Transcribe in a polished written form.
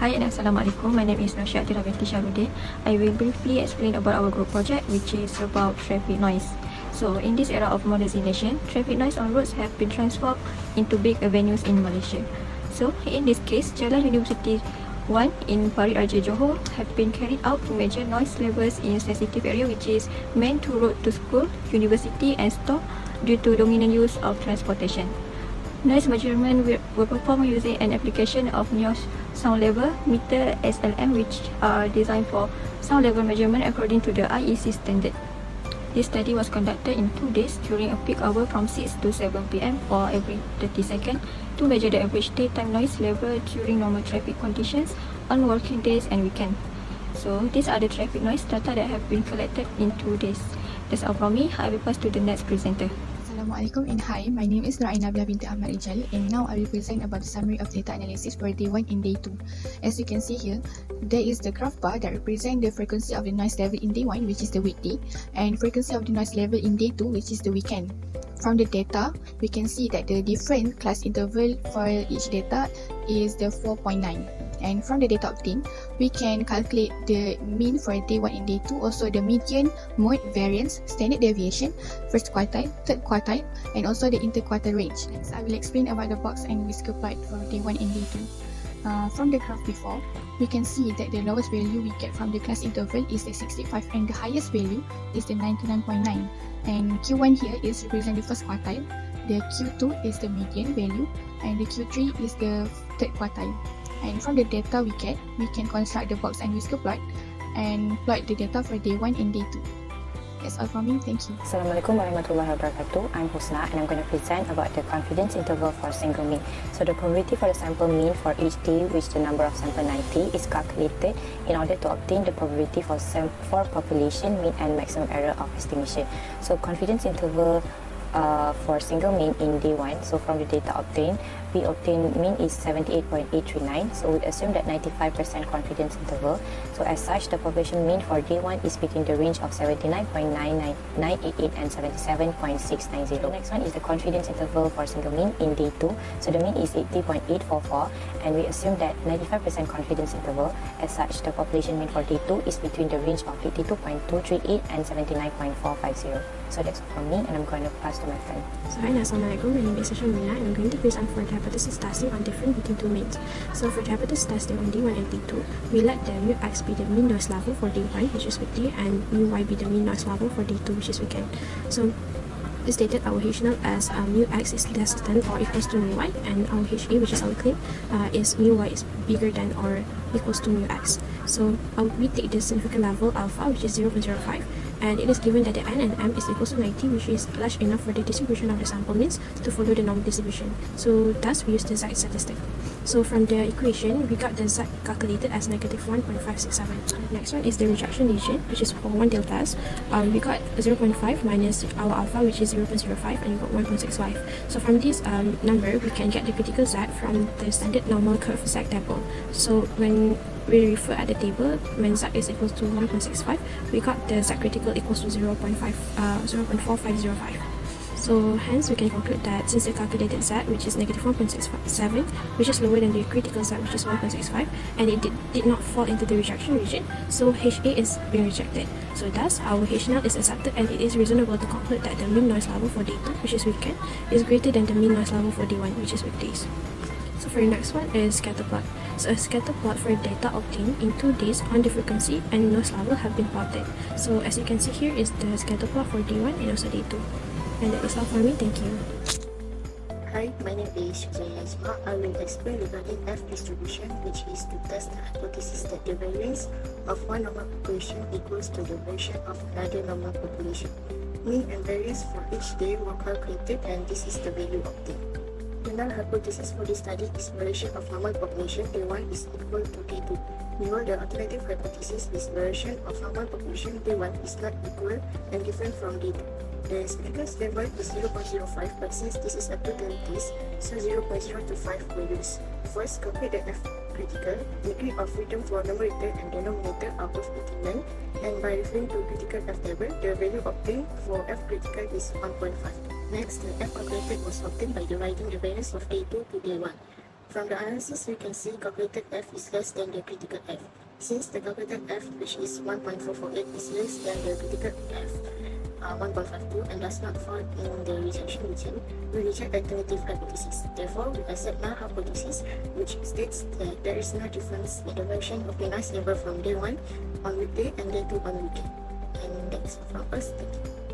Hi and Assalamualaikum. My name is Nursitihazlin. I will briefly explain about our group project, which is about traffic noise. So, in this era of modernization, traffic noise on roads have been transformed into big avenues in Malaysia. So, in this case, Jalan University 1 in Parit Johor have been carried out to measure noise levels in sensitive area, which is meant to road to school, university and store due to dominant use of transportation. Noise measurement were performed using an application of Neos sound level meter SLM, which are designed for sound level measurement according to the IEC standard. This study was conducted in 2 days during a peak hour from 6 to 7 p.m. for every 30 seconds to measure the average daytime noise level during normal traffic conditions on working days and weekends. So these are the traffic noise data that have been collected in 2 days. That's all from me. I will pass to the next presenter. Assalamualaikum and hi, my name is Binti Ahmad and now I will present about the summary of data analysis for day 1 and day 2. As you can see here, there is the graph bar that represents the frequency of the noise level in day 1, which is the weekday, and frequency of the noise level in day 2, which is the weekend. From the data, we can see that the different class interval for each data is the 4.9. And from the data obtained, we can calculate the mean for day 1 and day 2, also the median, mode, variance, standard deviation, first quartile, third quartile, and also the interquartile range. Next, I will explain about the box and whisker plot for day 1 and day 2. From the graph before, we can see that the lowest value we get from the class interval is the 65 and the highest value is the 99.9. And Q1 here is represent the first quartile, the Q2 is the median value, and the Q3 is the third quartile. And from the data we get, we can construct the box and whisker plot and plot the data for day 1 and day 2. That's all from me. Thank you. Assalamualaikum warahmatullahi wabarakatuh. I'm Husna and I'm going to present about the confidence interval for single mean. So the probability for the sample mean for each day, which the number of sample 90, is calculated in order to obtain the probability for population mean and maximum error of estimation. So confidence interval for single mean in day 1, so from the data obtained, we obtain mean is 78.839, so we assume that 95% confidence interval. So as such, the population mean for day 1 is between the range of 79.988 and 77.690. The next one is the confidence interval for single mean in day 2, so the mean is 80.844, and we assume that 95% confidence interval. As such, the population mean for day 2 is between the range of 82.238 and 79.450. So that's all from me, and I'm going to pass to my friend. So hi, Assalamualaikum. My name is Shamila and I'm going to present for the hypothesis testing on difference between two means. So for the hypothesis testing on day 1 and day 2, we let the mu x be the mean noise level for day 1, which is weekday, and mu y be the mean noise level for day 2, which is weekend. So we stated our H0 as mu x is less than or equals to mu y, and our HA, which is our claim, is mu y is bigger than or equals to mu x. So we take the significant level alpha, which is 0.05, and it is given that the n and m is equal to 90, which is large enough for the distribution of the sample means to follow the normal distribution. So thus we use the z statistic. So from the equation, we got the z calculated as -1.567. Next one is the rejection region, which is for 1 deltas. We got 0.5 minus our alpha, which is 0.05, and we got 1.65. So from this number, we can get the critical z from the standard normal curve z table. So when we refer at the table, when z is equal to 1.65, we got the z critical equals to 0.4505. So hence we can conclude that since the calculated z, which is -1.67, which is lower than the critical z, which is 1.65, and it did not fall into the rejection region, so HA is being rejected. So thus our H0 is accepted, and it is reasonable to conclude that the mean noise level for day 2, which is weekend, is greater than the mean noise level for day 1, which is weekdays. So for the next one is scatter plot. So a scatter plot for data obtained in 2 days on the frequency and noise level have been plotted. So as you can see here is the scatter plot for day 1 and also day 2. And that is all for me. Thank you. Hi, my name is Isma. I will explain regarding F distribution, which is to test the hypothesis that the variance of one normal population equals to the variation of another normal population. Mean and variance for each day were calculated, and this is the value obtained. The null hypothesis for this study is variation of normal population day 1 is equal to day 2. Meanwhile, the alternative hypothesis is variation of normal population day 1 is not equal and different from day 2. The significance level is 0.05, but since this is a 2-term test, so 0.025 will use. First, calculate the F critical. Degree of freedom for numerator and denominator are both 89, and by referring to critical F table, the value obtained for F critical is 1.5. Next, the F calculated was obtained by dividing the variance of day 2 to day 1. From the analysis, we can see calculated F is less than the critical F. Since the calculated F, which is 1.448, is less than the critical F, 1.52, and does not fall in the rejection region, we reject alternative hypothesis. Therefore, we accept null hypothesis, which states that there is no difference in the version of the noise level from day 1 on weekday and day 2 on weekend. And that's from us. Thank you.